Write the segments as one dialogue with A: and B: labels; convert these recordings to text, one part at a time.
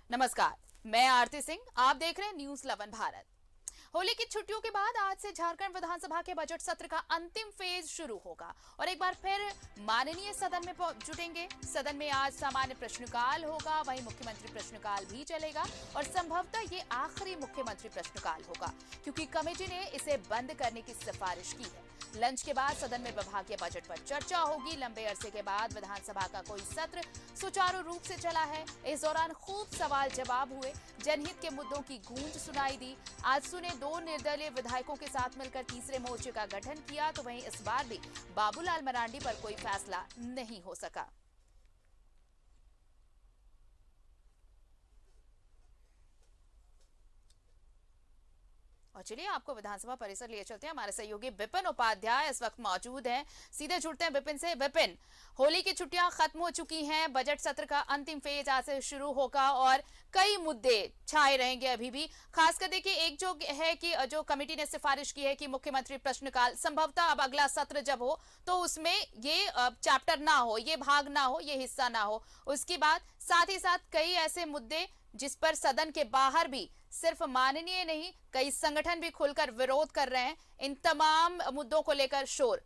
A: नमस्कार, मैं आरती सिंह। आप देख रहे हैं न्यूज 11 भारत। होली की छुट्टियों के बाद आज से झारखंड विधानसभा के बजट सत्र का अंतिम फेज शुरू होगा और एक बार फिर माननीय सदन में जुटेंगे। सदन में आज सामान्य प्रश्नकाल होगा, वहीं मुख्यमंत्री प्रश्नकाल भी चलेगा और संभवतः ये आखिरी मुख्यमंत्री प्रश्नकाल होगा क्योंकि कमेटी ने इसे बंद करने की सिफारिश की है। लंच के बाद सदन में विभागीय बजट पर चर्चा होगी। लंबे अरसे के बाद विधानसभा का कोई सत्र सुचारू रूप से चला है। इस दौरान खूब सवाल जवाब हुए, जनहित के मुद्दों की गूंज सुनाई दी। आजसू ने 2 निर्दलीय विधायकों के साथ मिलकर तीसरे मोर्चे का गठन किया, तो वहीं इस बार भी बाबूलाल मरांडी पर कोई फैसला नहीं हो सका। और चलिए आपको विधानसभा परिसर लिए चलते हैं। हमारे सहयोगी विपिन उपाध्याय इस वक्त मौजूद हैं। सीधे जुड़ते हैं विपिन से। विपिन, होली की छुट्टियां खत्म हो चुकी हैं, बजट सत्र का अंतिम फेज आज से शुरू होगा और कई मुद्दे छाए रहेंगे अभी भी। खासकर देखिए, एक जो है कि जो कमेटी ने सिफारिश की है कि मुख्यमंत्री प्रश्नकाल संभवतः अब अगला सत्र जब हो तो उसमें ये चैप्टर ना हो, ये भाग ना हो, ये हिस्सा ना हो। उसके बाद साथ ही साथ कई ऐसे मुद्दे जिस पर सदन के बाहर भी सिर्फ माननीय नहीं, कई संगठन भी खुलकर विरोध कर रहे हैं। इन तमाम मुद्दों को लेकर शोर।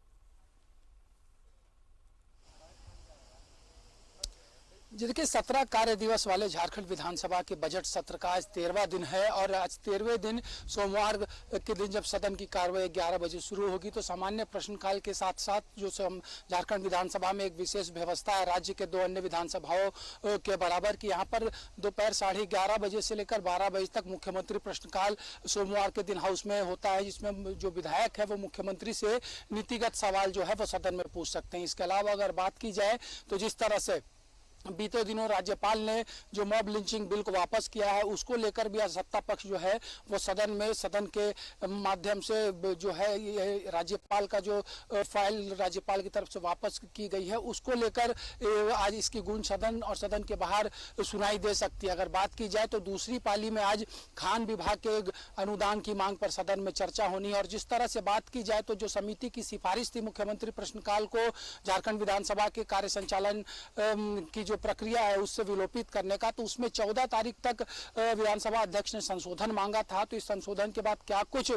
B: देखिए, 17 कार्य दिवस वाले झारखंड विधानसभा के बजट सत्र का आज 13वां दिन है और आज 13वें दिन सोमवार के दिन जब सदन की कार्रवाई 11 बजे शुरू होगी तो सामान्य प्रश्नकाल के साथ साथ जो झारखंड विधानसभा में एक विशेष व्यवस्था है राज्य के 2 अन्य विधानसभाओं के बराबर की, यहाँ पर दोपहर 11:30 बजे से लेकर 12 बजे तक मुख्यमंत्री प्रश्नकाल सोमवार के दिन हाउस में होता है, जिसमें जो विधायक है वो मुख्यमंत्री से नीतिगत सवाल जो है वो सदन में पूछ सकते हैं। इसके अलावा अगर बात की जाए तो जिस तरह से बीते दिनों राज्यपाल ने जो मॉब लिंचिंग बिल को वापस किया है उसको लेकर भी आज सत्ता पक्ष जो है वो सदन के माध्यम से जो है ये राज्यपाल का जो फाइल राज्यपाल की तरफ से वापस की गई है उसको लेकर आज इसकी गूंज सदन और सदन के बाहर सुनाई दे सकती है। अगर बात की जाए तो दूसरी पाली में आज खान विभाग के अनुदान की मांग पर सदन में चर्चा होनी है और जिस तरह से बात की जाए तो जो समिति की सिफारिश थी मुख्यमंत्री प्रश्नकाल को झारखंड विधानसभा के कार्य संचालन की जो प्रक्रिया है उससे विलोपित करने का, तो उसमें 14 तारीख तक विधानसभा अध्यक्ष ने संशोधन मांगा था। तो इस संशोधन के बाद क्या कुछ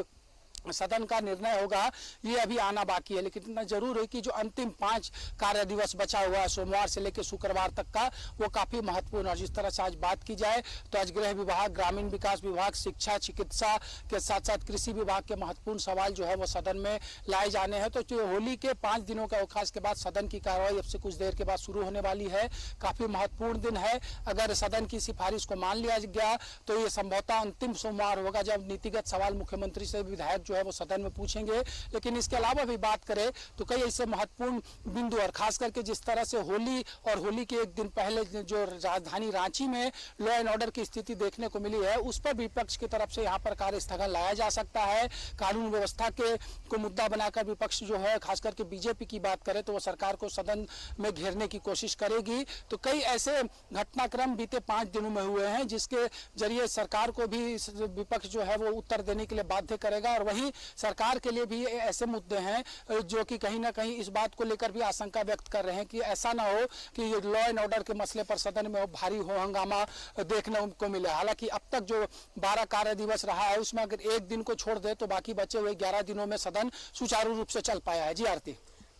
B: सदन का निर्णय होगा ये अभी आना बाकी है, लेकिन इतना जरूर है कि जो अंतिम 5 कार्य दिवस बचा हुआ है सोमवार से लेकर शुक्रवार तक का वो काफी महत्वपूर्ण है। जिस तरह से आज बात की जाए तो आज गृह विभाग, ग्रामीण विकास विभाग, शिक्षा, चिकित्सा के साथ साथ कृषि विभाग के महत्वपूर्ण सवाल जो है वो सदन में लाए जाने हैं। तो जो होली के 5 दिनों के अवकाश के बाद सदन की कार्रवाई अब से कुछ देर के बाद शुरू होने वाली है। काफी महत्वपूर्ण दिन है। अगर सदन की सिफारिश को मान लिया गया तो ये संभवतः अंतिम सोमवार होगा जब नीतिगत सवाल मुख्यमंत्री से विधायक जो है वो सदन में पूछेंगे। लेकिन इसके अलावा भी बात करें तो कई ऐसे महत्वपूर्ण बिंदु और खास करके जिस तरह से होली और होली के एक दिन पहले जो राजधानी रांची में लॉ एंड ऑर्डर की स्थिति देखने को मिली है उस पर विपक्ष की तरफ से यहाँ पर कार्य स्थगन लाया जा सकता है। कानून व्यवस्था के को मुद्दा बनाकर विपक्ष जो है खास करके बीजेपी की बात करें तो वो सरकार को सदन में घेरने की कोशिश करेगी। तो कई ऐसे घटनाक्रम बीते 5 दिनों में हुए हैं जिसके जरिए सरकार को भी विपक्ष जो है वो उत्तर देने के लिए बाध्य करेगा और वहीं सरकार के लिए भी ऐसे मुद्दे हैं जो कि कहीं ना कहीं इस बात को लेकर भी आशंका व्यक्त कर रहे हैं कि ऐसा ना हो कि लॉ एंड ऑर्डर के मसले पर सदन में भारी हो हंगामा देखने को मिले। हालांकि अब तक जो 12 कार्य दिवस रहा है उसमें अगर एक दिन को छोड़ दे तो बाकी बचे हुए 11 दिनों में सदन सुचारू रूप से चल पाया है। जी आरती।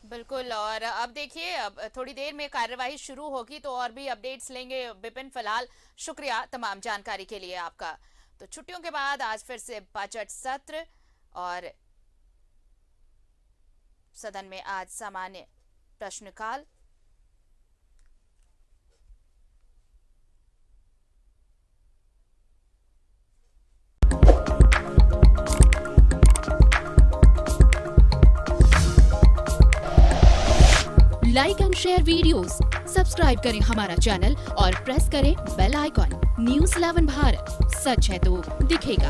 A: बिल्कुल, और अब देखिए अब थोड़ी देर में कार्यवाही शुरू होगी तो और भी अपडेट्स लेंगे। विपिन, फिलहाल शुक्रिया तमाम जानकारी के लिए आपका। तो छुट्टियों के बाद आज फिर से बजट सत्र और सदन में आज सामान्य प्रश्नकाल।
C: Like and share videos, subscribe करें हमारा चैनल और प्रेस करें बेल आइकॉन। न्यूज़ 11 भारत, सच है तो दिखेगा।